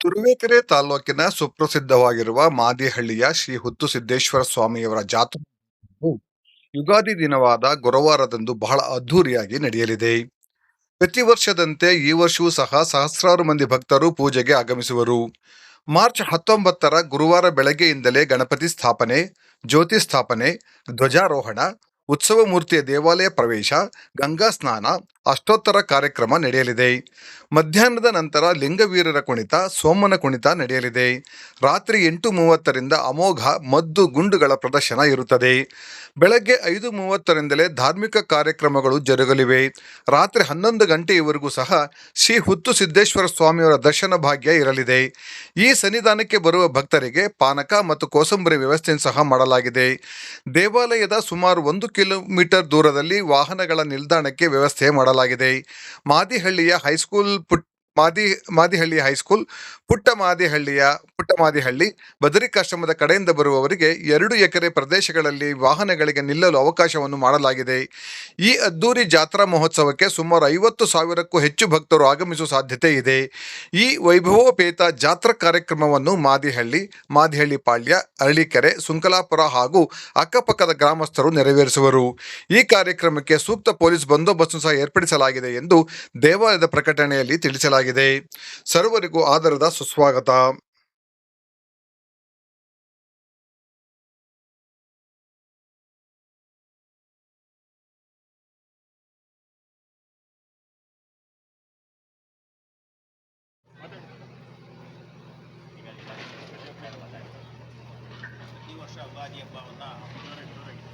ತುರುವೇಕೆರೆ ತಾಲೂಕಿನ ಸುಪ್ರಸಿದ್ಧವಾಗಿರುವ ಮಾದಿಹಳ್ಳಿಯ ಶ್ರೀ ಹುತ್ತುಸಿದ್ದೇಶ್ವರ ಸ್ವಾಮಿಯವರ ಜಾತ್ರೆಯು ಯುಗಾದಿ ದಿನವಾದ ಗುರುವಾರದಂದು ಬಹಳ ಅದ್ಧೂರಿಯಾಗಿ ನಡೆಯಲಿದೆ. ಪ್ರತಿ ವರ್ಷದಂತೆ ಈ ವರ್ಷವೂ ಸಹ ಸಹಸ್ರಾರು ಮಂದಿ ಭಕ್ತರು ಪೂಜೆಗೆ ಆಗಮಿಸುವರು. ಮಾರ್ಚ್ 19ರ ಗುರುವಾರ ಬೆಳಗ್ಗೆಯಿಂದಲೇ ಗಣಪತಿ ಸ್ಥಾಪನೆ, ಜ್ಯೋತಿ ಸ್ಥಾಪನೆ, ಧ್ವಜಾರೋಹಣ, ಉತ್ಸವ ಮೂರ್ತಿಯ ದೇವಾಲಯ ಪ್ರವೇಶ, ಗಂಗಾ ಸ್ನಾನ, ಅಷ್ಟೋತ್ತರ ಕಾರ್ಯಕ್ರಮ ನಡೆಯಲಿದೆ. ಮಧ್ಯಾಹ್ನದ ನಂತರ ಲಿಂಗವೀರರ ಕುಣಿತ, ಸೋಮನ ಕುಣಿತ ನಡೆಯಲಿದೆ. ರಾತ್ರಿ 8:30ರಿಂದ ಅಮೋಘ ಮದ್ದು ಗುಂಡುಗಳ ಪ್ರದರ್ಶನ ಇರುತ್ತದೆ. ಬೆಳಗ್ಗೆ 5:30ರಿಂದಲೇ ಧಾರ್ಮಿಕ ಕಾರ್ಯಕ್ರಮಗಳು ಜರುಗಲಿವೆ. ರಾತ್ರಿ 11 ಗಂಟೆಯವರೆಗೂ ಸಹ ಶ್ರೀ ಹುತ್ತು ಸಿದ್ದೇಶ್ವರ ಸ್ವಾಮಿಯವರ ದರ್ಶನ ಭಾಗ್ಯ ಇರಲಿದೆ. ಈ ಸನ್ನಿಧಾನಕ್ಕೆ ಬರುವ ಭಕ್ತರಿಗೆ ಪಾನಕ ಮತ್ತು ಕೋಸಂಬರಿ ವ್ಯವಸ್ಥೆ ಸಹ ಮಾಡಲಾಗಿದೆ. ದೇವಾಲಯದ ಸುಮಾರು 1 ಕಿಲೋಮೀಟರ್ ದೂರದಲ್ಲಿ ವಾಹನಗಳ ನಿಲ್ದಾಣಕ್ಕೆ ವ್ಯವಸ್ಥೆ ಮಾಡಲಾಗಿದೆ. ಮಾದಿಹಳ್ಳಿಯ ಹೈಸ್ಕೂಲ್ ಮಾದಿಹಳ್ಳಿಯ ಹೈಸ್ಕೂಲ್, ಪುಟ್ಟಮಾದಿಹಳ್ಳಿ ಬದರಿಕಾಶ್ರಮದ ಕಡೆಯಿಂದ ಬರುವವರಿಗೆ 2 ಎಕರೆ ಪ್ರದೇಶಗಳಲ್ಲಿ ವಾಹನಗಳಿಗೆ ನಿಲ್ಲಲು ಅವಕಾಶವನ್ನು ಮಾಡಲಾಗಿದೆ. ಈ ಅದ್ದೂರಿ ಜಾತ್ರಾ ಮಹೋತ್ಸವಕ್ಕೆ ಸುಮಾರು 50,000ಕ್ಕೂ ಹೆಚ್ಚು ಭಕ್ತರು ಆಗಮಿಸುವ ಸಾಧ್ಯತೆ ಇದೆ. ಈ ವೈಭವೋಪೇತ ಜಾತ್ರಾ ಕಾರ್ಯಕ್ರಮವನ್ನು ಮಾದಿಹಳ್ಳಿ ಪಾಳ್ಯ, ಅರಳೀಕೆರೆ, ಸುಂಕಲಾಪುರ ಹಾಗೂ ಅಕ್ಕಪಕ್ಕದ ಗ್ರಾಮಸ್ಥರು ನೆರವೇರಿಸುವರು. ಈ ಕಾರ್ಯಕ್ರಮಕ್ಕೆ ಸೂಕ್ತ ಪೊಲೀಸ್ ಬಂದೋಬಸ್ತ್ ಸಹ ಏರ್ಪಡಿಸಲಾಗಿದೆ ಎಂದು ದೇವಾಲಯದ ಪ್ರಕಟಣೆಯಲ್ಲಿ ತಿಳಿಸಲಾಗಿದೆ. ಸರ್ವರಿಗೂ ಆದರದ ಸುಸ್ವಾಗತ.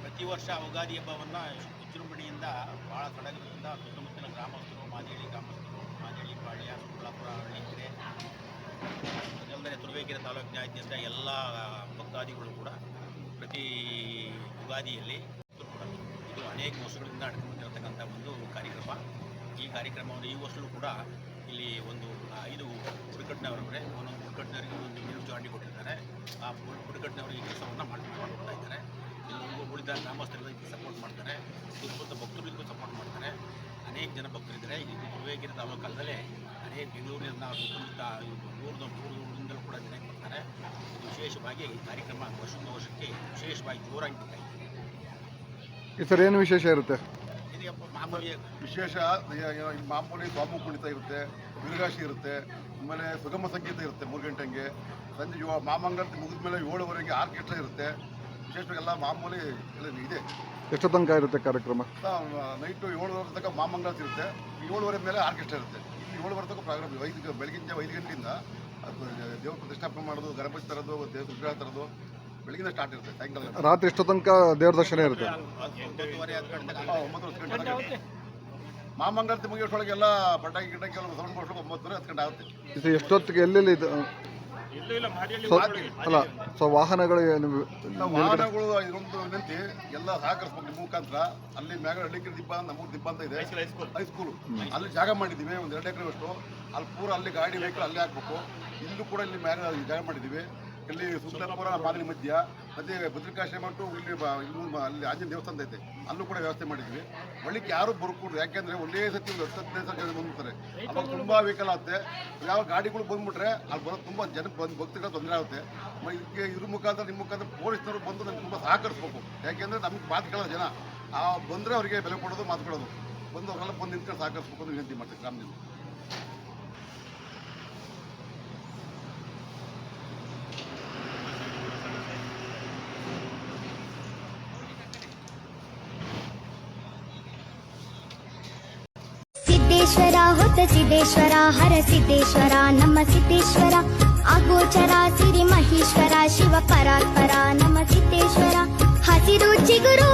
ಪ್ರತಿ ವರ್ಷ ಯುಗಾದಿ ಹಬ್ಬವನ್ನು ವಿಜೃಂಭಣೆಯಿಂದ ಭಾಳ ಸಡಗರದಿಂದ ಸುತ್ತಮುತ್ತಲಿನ ಗ್ರಾಮಸ್ಥರು, ಮಾದಿಹಳ್ಳಿ ಪಾಳ್ಯ, ಸುಂಕಲಾಪುರ, ಹಳ್ಳಿಕೆರೆ, ಅದಲ್ಲದೆ ತುರುವೇಕೆರೆ ತಾಲೂಕಿನಾದ್ಯಂತ ಎಲ್ಲ ಭಕ್ತಾದಿಗಳು ಕೂಡ ಪ್ರತಿ ಯುಗಾದಿಯಲ್ಲಿ ಇದು ಅನೇಕ ವರ್ಷಗಳಿಂದ ನಡೆದುಕೊಂಡಿರತಕ್ಕಂಥ ಒಂದು ಕಾರ್ಯಕ್ರಮ. ಈ ಕಾರ್ಯಕ್ರಮವನ್ನು ಈ ವರ್ಷವೂ ಕೂಡ ಇಲ್ಲಿ ಒಂದು 5 ಬುಡಕಟ್ಟಿನವರವರೇ ಒಂದೊಂದು ಬುಡಕಟ್ಟಿನವರಿಗೆ ಒಂದು ಮೇಲ್ಚಾವಣಿ ಕೊಟ್ಟಿದ್ದಾರೆ. ಆ ಬುಡಕಟ್ಟಿನವರು ಈ ಕೆಲಸವನ್ನು ಮಾಡ್ತಾ ಇದ್ದಾರೆ. ಉಳಿದ ಗ್ರಾಮಸ್ಥರಿಗೆ ಸಪೋರ್ಟ್ ಮಾಡ್ತಾರೆ, ಸುತ್ತಮುತ್ತ ಭಕ್ತರಿಗೂ ಸಪೋರ್ಟ್ ಮಾಡ್ತಾರೆ. ಅನೇಕ ಜನ ಭಕ್ತರಿದ್ದಾರೆ. ಇದು ತುರುವೇಕೆರೆ ತಾಲೂಕಲ್ಲದೆ ಅನೇಕ ಬೆಂಗಳೂರಿನ ಸುತ್ತಮುತ್ತ ಊರಿಂದಲೂ ಕೂಡ ಜನ ಬರ್ತಾರೆ. ಇದು ವಿಶೇಷವಾಗಿ ಈ ಕಾರ್ಯಕ್ರಮ ವರ್ಷದಿಂದ ವರ್ಷಕ್ಕೆ ವಿಶೇಷವಾಗಿ ಜೋರಾಗಿ ಬರ್ತಾ ಇದೆ. ಈ ಸರ್ ಏನು ವಿಶೇಷ ಇರುತ್ತೆ? ಇದು ಮಾಮೂಲಿ ವಿಶೇಷ ಮಾಮೂಲಿ ಸ್ವಾಮಿ ಕುಣಿತ ಇರುತ್ತೆ, ವೀರಗಾಶಿ ಇರುತ್ತೆ, ಆಮೇಲೆ ಸುಗಮ ಸಂಗೀತ ಇರುತ್ತೆ 3 ಗಂಟೆಗೆ. ಸಂಜೆ ಮಾಮಂಗಳಾರತಿ ಮುಗಿದ ಮೇಲೆ 7:15ಗೆ ಆರ್ಕೆಸ್ಟ್ರಾ ಇರುತ್ತೆ. ವಿಶೇಷವಾಗಿ ಎಲ್ಲ ಮಾಮೂಲಿ ಎಲ್ಲ ಇದೆ. ಎಷ್ಟು ತನಕ ಇರುತ್ತೆ ಕಾರ್ಯಕ್ರಮ? ನೈಟು 7:30 ತನಕ ಮಾಮಂಗಳಾರತಿ ಇರುತ್ತೆ. 7:30 ಮೇಲೆ ಆರ್ಕೆಸ್ಟ್ರಾ ಇರುತ್ತೆ. ಇಲ್ಲಿ 7:30 ತನಕ ಪ್ರೋಗ್ರಾಮ್. ಬೆಳಗಿನ 5 ಗಂಟೆಯಿಂದ ದೇವ್ರ ಪ್ರತಿಷ್ಠಾಪನೆ ಮಾಡೋದು, ಗಣಪತಿ ತರೋದು, ದೇವ್ರ ವಿಗ್ರಹ ತರೋದು ಬೆಳಗಿನ ಸ್ಟಾರ್ಟ್ ಇರುತ್ತೆ. ಸಾಯಂಕಾಲ ರಾತ್ರಿ ಎಷ್ಟು ತನಕ ದೇವ್ರ ದರ್ಶನ ಇರುತ್ತೆ? 9:30 ಗಂಟೆ. ಮಾಮಂಗಳಾರತಿ ಮುಗಿಯೋಷ್ಟೊಳಗೆಲ್ಲ ಪಟಾಕಿ ಗಿಟಾಕಿ ಎಲ್ಲ ಸೌಂಡ್ ಕೊಡ್ಸೋಕೆ 9:30 10 ಗಂಟೆ ಆಗುತ್ತೆ. ಇದು ಎಷ್ಟೊತ್ತಿಗೆ ಎಲ್ಲೆಲ್ಲಿ ಇದು ಅಲ್ಲ ವಾಹನಗಳು ಇದೊಂದು ವಿನಂತಿ, ಎಲ್ಲ ಸಹಕರಿಸ್ಬೇಕು ನಿಮ್ಮ ಮುಖಾಂತರ. ಅಲ್ಲಿ ಮ್ಯಾಗ ಹಳ್ಳಿಕೆರೆ ದಿಬ್ಬ, ನಮ್ಮೂರು ದಿಬ್ಬ ಅಂತ ಇದೆ, ಹೈಸ್ಕೂಲು. ಅಲ್ಲಿ ಜಾಗ ಮಾಡಿದ್ದೀವಿ, ಒಂದು 2 ಎಕರೆ ಅಷ್ಟು. ಅಲ್ಲಿ ಪೂರ ಅಲ್ಲಿ ಗಾಡಿ ವೆಹಿಕಲ್ ಅಲ್ಲೇ ಹಾಕ್ಬೇಕು. ಇಲ್ಲೂ ಕೂಡ ಇಲ್ಲಿ ಮ್ಯಾಗ ಜಾಗ ಮಾಡಿದ್ದೀವಿ. ಇಲ್ಲಿ ಸುಂದರಪುರ ಮಾದರಿ ಮಧ್ಯ ಮತ್ತೆ ಬದ್ರಿಕಾಶ್ರಮ ಟು ಇಲ್ಲಿ ಅಲ್ಲಿ ಆಂಜನೇಯ ದೇವಸ್ಥಾನ ಐತೆ, ಅಲ್ಲೂ ಕೂಡ ವ್ಯವಸ್ಥೆ ಮಾಡಿದ್ವಿ. ಒಳ್ಳಿಕ್ಕೆ ಯಾರು ಬರ್ಕೊಡ್ರು, ಯಾಕೆಂದ್ರೆ ಒಂದೇ ಸತಿ ಒಂದು 10-15 ಜನ ಬಂದ್ಬಿಡ್ತಾರೆ. ಅವಾಗ ತುಂಬಾ ವೆಹಿಕಲ್ ಆಗುತ್ತೆ. ಯಾವ ಗಾಡಿಗಳು ಬಂದ್ಬಿಟ್ರೆ ಅಲ್ಲಿ ಬರೋದು ತುಂಬ ಜನಕ್ಕೆ ಭಕ್ತಿಗಳ ತೊಂದರೆ ಆಗುತ್ತೆ. ಇದಕ್ಕೆ ಇದ್ರ ಮುಖಾಂತರ ನಿಮ್ಮ ಮುಖಾಂತರ ಪೊಲೀಸ್ನವರು ಬಂದು ನಮ್ಗೆ ತುಂಬ ಸಹಕರಿಸ್ಬೇಕು. ಯಾಕೆಂದ್ರೆ ನಮ್ಗೆ ಮಾತು ಕೇಳೋ ಜನ ಬಂದರೆ ಅವರಿಗೆ ಬೆಲೆ ಕೊಡೋದು, ಮಾತು ಕೊಡೋದು, ಬಂದು ಅವರೆಲ್ಲ ಬಂದು ನಿಂತ್ಕೊಂಡು ಸಹಕರಿಸ್ಬೇಕು ಅಂತ ವಿನಂತಿ ಮಾಡ್ತೀವಿ ಗ್ರಾಮದಿಂದ. ಸಿದ್ದೇಶ್ವರ ಹೊತ್ತ ಸಿದ್ದೇಶ್ವರ, ಹರ ಸಿದ್ದೇಶ್ವರ, ನಮ್ಮ ಸಿದ್ದೇಶ್ವರ, ಅಗೋಚರ ಸಿರಿ ಮಹೇಶ್ವರ, ಶಿವ ಪರಾತ್ಪರ, ನಮ್ಮ ಸಿದ್ದೇಶ್ವರ, ಹಸಿರು ಚಿಗುರು